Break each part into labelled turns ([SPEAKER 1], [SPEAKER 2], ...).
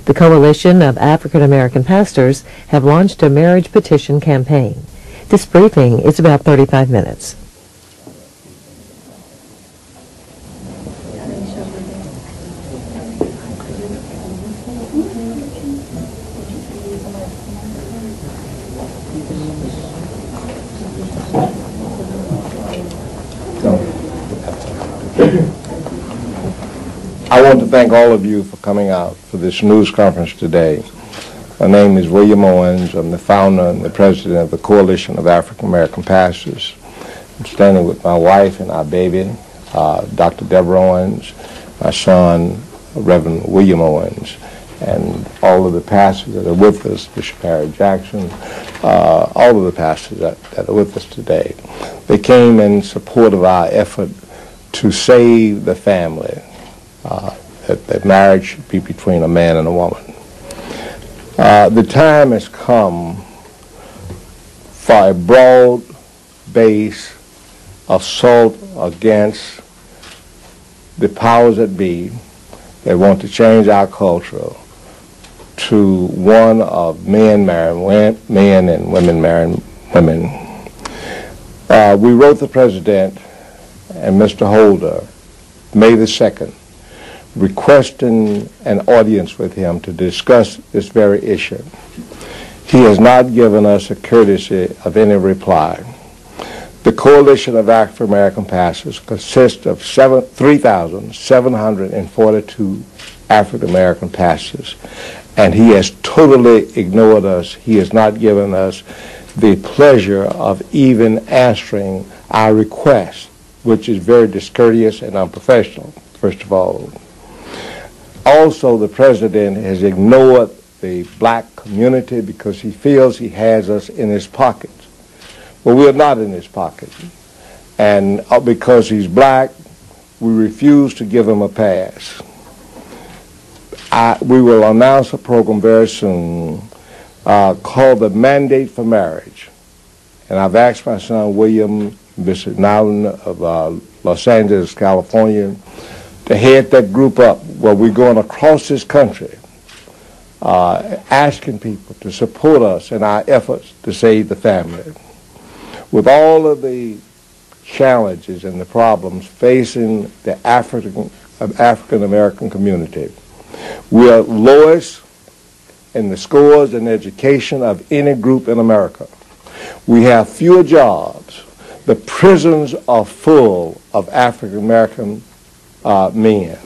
[SPEAKER 1] The Coalition of African-American Pastors have launched a marriage petition campaign. This briefing is about 35 minutes.
[SPEAKER 2] I want to thank all of you for coming out for this news conference today. My name is William Owens. I'm the founder and the president of the Coalition of Afro-American Pastors. I'm standing with my wife and our baby, Dr. Deborah Owens, my son, Reverend William Owens, and all of the pastors that are with us, Bishop Harry Jackson, all of the pastors that are with us today. They came in support of our effort to save the family. That marriage should be between a man and a woman. The time has come for a broad-based assault against the powers that be that want to change our culture to one of men marrying men and women marrying women. We wrote the President and Mr. Holder May the 2nd, requesting an audience with him to discuss this very issue. He has not given us a courtesy of any reply. The Coalition of Afro-American Pastors consists of 3,742 African-American pastors, and he has totally ignored us. He has not given us the pleasure of even answering our request, which is very discourteous and unprofessional, first of all. Also, the President has ignored the black community because he feels he has us in his pocket. Well, we are not in his pocket. And because he's black, we refuse to give him a pass. We will announce a program very soon called the Mandate for Marriage. And I've asked my son, William, Bishop Nowlin of Los Angeles, California, to head that group up where we're going across this country asking people to support us in our efforts to save the family. With all of the challenges and the problems facing the African-American community, we are lowest in the scores in education of any group in America. We have fewer jobs. The prisons are full of African-American men.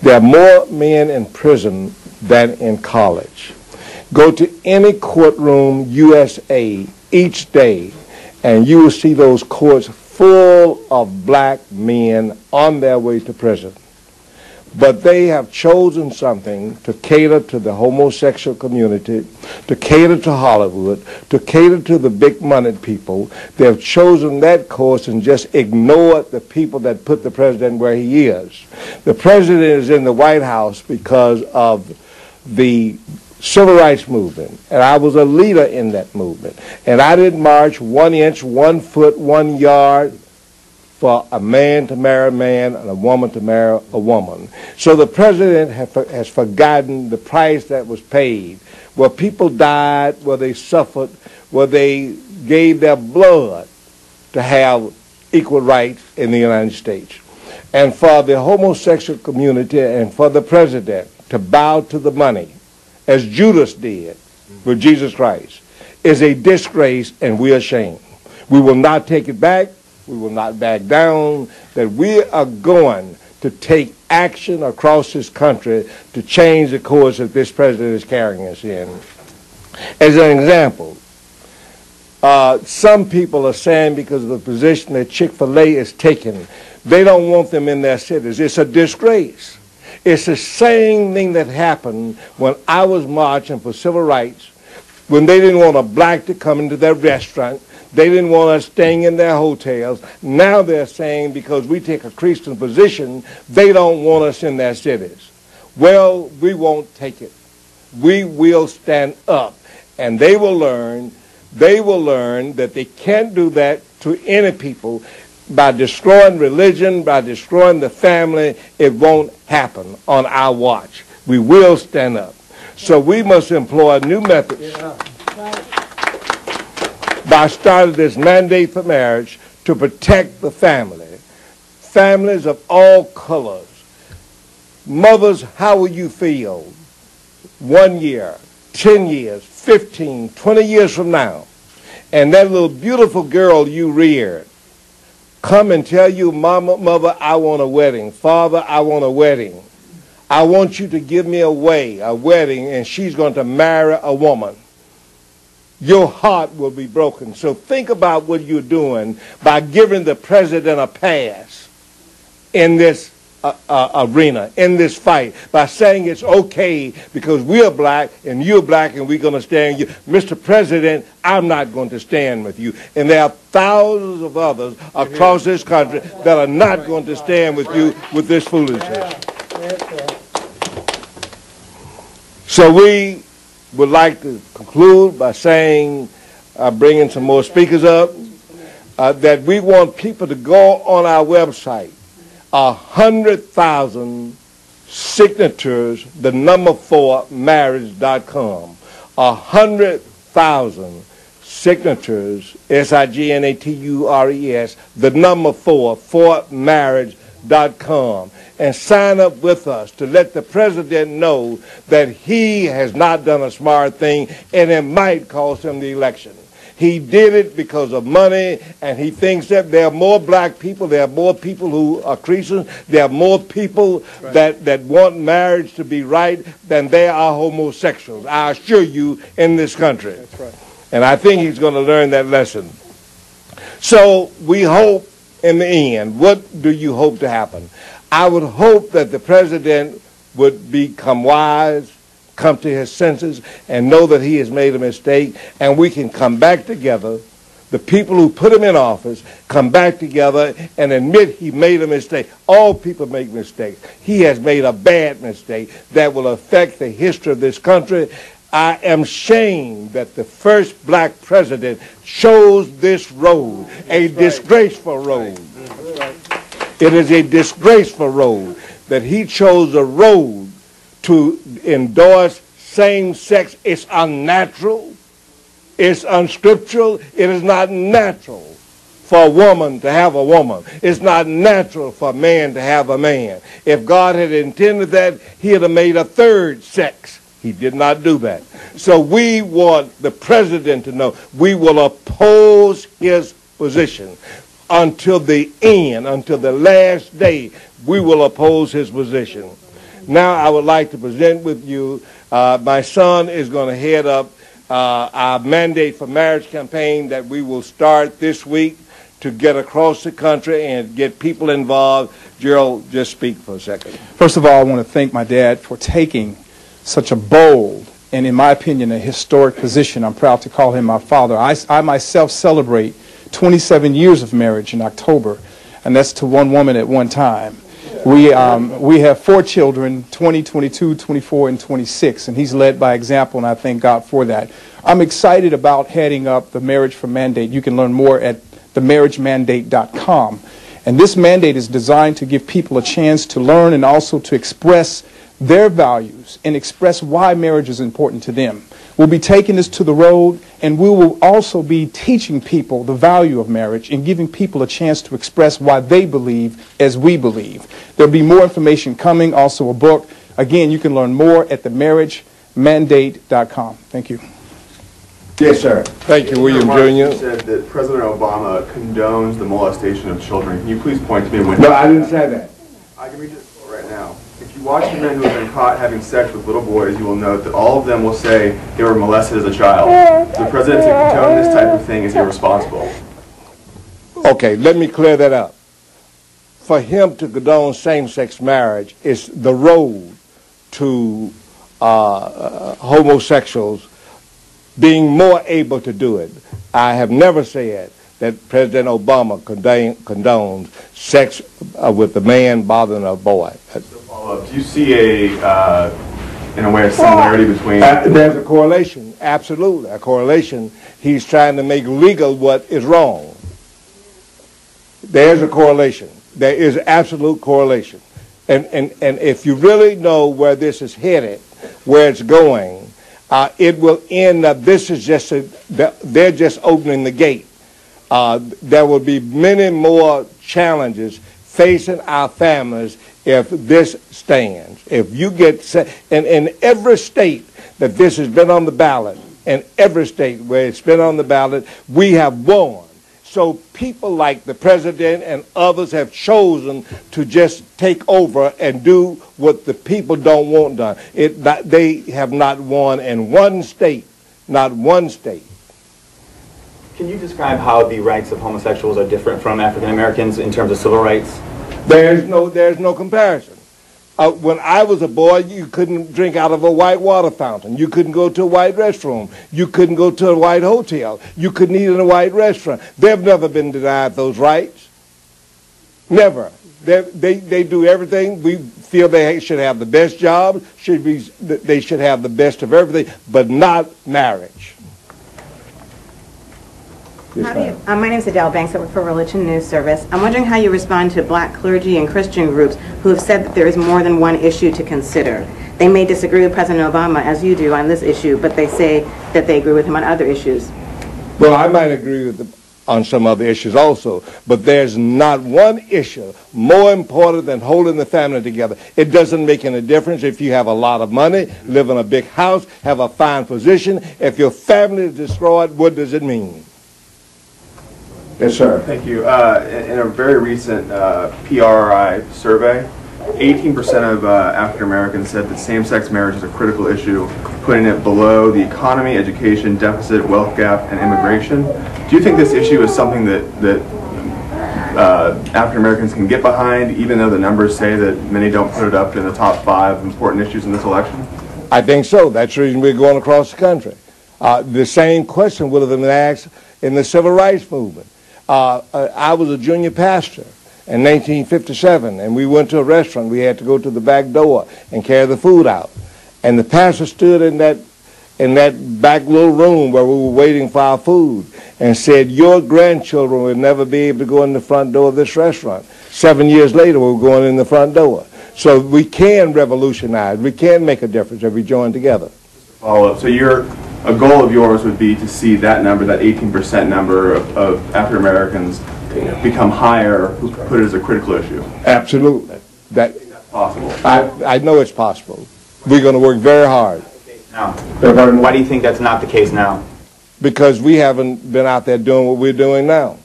[SPEAKER 2] There are more men in prison than in college. Go to any courtroom USA each day and you will see those courts full of black men on their way to prison. But they have chosen something to cater to the homosexual community, to cater to Hollywood, to cater to the big-moneyed people. They have chosen that course and just ignored the people that put the President where he is. The President is in the White House because of the Civil Rights Movement, and I was a leader in that movement. And I didn't march 1 inch, 1 foot, 1 yard for a man to marry a man and a woman to marry a woman. So the President has forgotten the price that was paid, where people died, where they suffered, where they gave their blood to have equal rights in the United States. And for the homosexual community and for the President to bow to the money, as Judas did with Jesus Christ, is a disgrace, and we are ashamed. We will not take it back. We will not back down, that we are going to take action across this country to change the course that this President is carrying us in. As an example, some people are saying because of the position that Chick-fil-A is taking, they don't want them in their cities. It's a disgrace. It's the same thing that happened when I was marching for civil rights, when they didn't want a black to come into their restaurant. They didn't want us staying in their hotels. Now they're saying because we take a Christian position, they don't want us in their cities. Well, we won't take it. We will stand up, and they will learn that they can't do that to any people. By destroying religion, by destroying the family, it won't happen on our watch. We will stand up. So we must employ new methods by starting this mandate for marriage to protect the family. Families of all colors. Mothers, how will you feel 1 year, 10 years, 15, 20 years from now, and that little beautiful girl you reared come and tell you, Mama, Mother, I want a wedding. Father, I want a wedding. I want you to give me a wedding, and she's going to marry a woman. Your heart will be broken. So think about what you're doing by giving the president a pass in this arena, in this fight, by saying it's okay because we're black and you're black and we're going to stand you. Mr. President, I'm not going to stand with you. And there are thousands of others across this country that are not going to stand with you with this foolishness. So we would like to conclude by saying, bringing some more speakers up, that we want people to go on our website, 100,000 signatures, the number 4 marriage.com. 100,000 signatures, SIGNATURES, the number 4 marriage.com. And sign up with us to let the president know that he has not done a smart thing and it might cost him the election. He did it because of money, and he thinks that there are more black people, there are more people who are Christians, there are more people that want marriage to be right than there are homosexuals, I assure you, in this country.
[SPEAKER 3] That's right.
[SPEAKER 2] And I think he's going to learn that lesson. So we hope in the end, what do you hope to happen? I would hope that the president would become wise, come to his senses, and know that he has made a mistake, and we can come back together. The people who put him in office come back together and admit he made a mistake. All people make mistakes. He has made a bad mistake that will affect the history of this country. I am ashamed that the first black president chose this road, a disgraceful road. It is a disgraceful road that he chose a road to endorse same-sex. It's unnatural. It's unscriptural. It is not natural for a woman to have a woman. It's not natural for a man to have a man. If God had intended that, he'd have made a third sex. He did not do that. So we want the president to know we will oppose his position until the end, until the last day. We will oppose his position. Now I would like to present with you, my son is going to head up our Mandate for Marriage campaign that we will start this week to get across the country and get people involved. Gerald, just speak for a second.
[SPEAKER 3] First of all, I want to thank my dad for taking such a bold and, in my opinion, a historic position. I'm proud to call him my father. I myself celebrate 27 years of marriage in October, and that's to one woman at one time. We have 4 children, 20, 22, 24, and 26, and he's led by example, and I thank God for that. I'm excited about heading up the Marriage for Mandate. You can learn more at themarriagemandate.com. And this mandate is designed to give people a chance to learn and also to express their values and express why marriage is important to them. We'll be taking this to the road, and we will also be teaching people the value of marriage and giving people a chance to express why they believe as we believe. There'll be more information coming, also a book. Again, you can learn more at themarriagemandate.com. Thank you.
[SPEAKER 2] Yes, sir. Thank you, William Jr.
[SPEAKER 4] You said that President Obama condones the molestation of children. Can you please point to me when...
[SPEAKER 2] No, I didn't say that.
[SPEAKER 4] I can read it right now. If you watch the men who have been caught having sex with little boys, you will note that all of them will say they were molested as a child. The president to condone this type of thing is irresponsible.
[SPEAKER 2] Okay, let me clear that up. For him to condone same-sex marriage is the road to homosexuals being more able to do it. I have never said that President Obama condones sex with a man bothering a boy.
[SPEAKER 4] Do you see in a way, a similarity between...
[SPEAKER 2] There's a correlation, absolutely, a correlation. He's trying to make legal what is wrong. There's a correlation. There is absolute correlation. And if you really know where this is headed, where it's going, it will end up, this is just, they're just opening the gate. There will be many more challenges facing our families if this stands. If you get, and in every state that this has been on the ballot, in every state where it's been on the ballot, we have won. So people like the president and others have chosen to just take over and do what the people don't want done. They have not won in one state, not one state.
[SPEAKER 5] Can you describe how the rights of homosexuals are different from African Americans in terms of civil rights?
[SPEAKER 2] There's no comparison. When I was a boy, you couldn't drink out of a white water fountain. You couldn't go to a white restroom. You couldn't go to a white hotel. You couldn't eat in a white restaurant. They've never been denied those rights. Never. They do everything. We feel they should have the best jobs. They should have the best of everything, but not marriage.
[SPEAKER 6] My name is Adele Banks. I work for Religion News Service. I'm wondering how you respond to black clergy and Christian groups who have said that there is more than one issue to consider. They may disagree with President Obama, as you do, on this issue, but they say that they agree with him on other issues.
[SPEAKER 2] Well, I might agree with them on some other issues also, but there's not one issue more important than holding the family together. It doesn't make any difference if you have a lot of money, live in a big house, have a fine position. If your family is destroyed, what does it mean? Yes, sir.
[SPEAKER 4] Thank you. In a very recent PRI survey, 18% of African Americans said that same-sex marriage is a critical issue, putting it below the economy, education, deficit, wealth gap, and immigration. Do you think this issue is something that African Americans can get behind, even though the numbers say that many don't put it up in the top 5 important issues in this election?
[SPEAKER 2] I think so. That's the reason we're going across the country. The same question would have been asked in the civil rights movement. I was a junior pastor in 1957, and we went to a restaurant. We had to go to the back door and carry the food out. And the pastor stood in that back little room where we were waiting for our food and said, your grandchildren will never be able to go in the front door of this restaurant. 7 years later, we were going in the front door. So we can revolutionize. We can make a difference if we join together.
[SPEAKER 4] Follow up. So a goal of yours would be to see that number, that 18% number of African Americans become higher, who put it as a critical issue.
[SPEAKER 2] Absolutely. That's
[SPEAKER 4] possible.
[SPEAKER 2] I know it's possible. We're going to work very hard.
[SPEAKER 5] Now, why do you think that's not the case now?
[SPEAKER 2] Because we haven't been out there doing what we're doing now.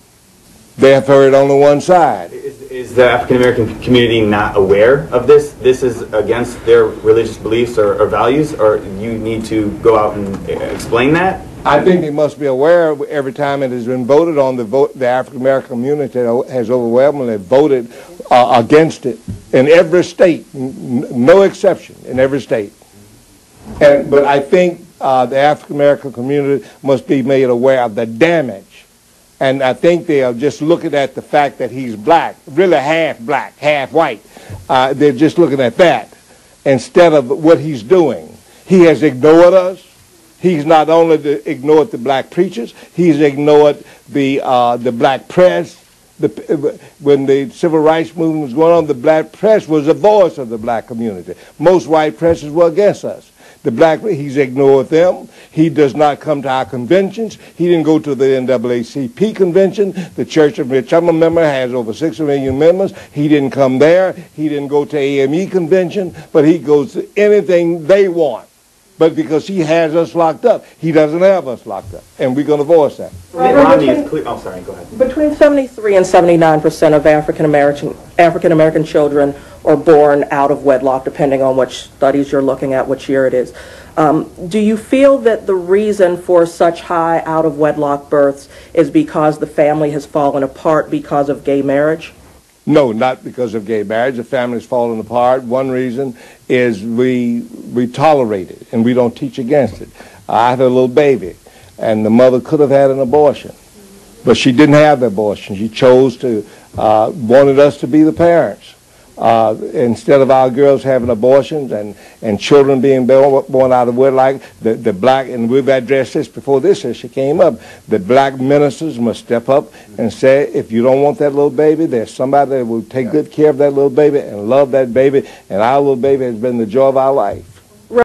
[SPEAKER 2] They have heard only one side.
[SPEAKER 5] Is the African American community not aware of this? This is against their religious beliefs or values, or you need to go out and explain that?
[SPEAKER 2] I think they must be aware every time it has been voted on. The African American community has overwhelmingly voted against it in every state, no exception, in every state. But I think the African American community must be made aware of the damage. And I think they are just looking at the fact that he's black, really half black, half white. They're just looking at that instead of what he's doing. He has ignored us. He's not only ignored the black preachers, he's ignored the black press. When the civil rights movement was going on, the black press was the voice of the black community. Most white presses were against us. He's ignored them. He does not come to our conventions. He didn't go to the NAACP convention. The Church of which I'm a member has over 6 million members. He didn't come there. He didn't go to AME convention, but he goes to anything they want. But because he has us locked up, he doesn't have us locked up, and we're going to voice that.
[SPEAKER 5] Oh, sorry, go ahead.
[SPEAKER 7] Between 73 and 79% of African American children are born out of wedlock, depending on which studies you're looking at, which year it is. Do you feel that the reason for such high out of wedlock births is because the family has fallen apart because of gay marriage?
[SPEAKER 2] No, not because of gay marriage. The family's fallen apart. One reason is we tolerate it and we don't teach against it. I had a little baby, and the mother could have had an abortion, but she didn't have the abortion. She chose to, wanted us to be the parents. Instead of our girls having abortions and children being born out of wedlock, the black, and we've addressed this before this issue came up, the black ministers must step up and say, if you don't want that little baby, there's somebody that will take good care of that little baby and love that baby, and our little baby has been the joy of our life.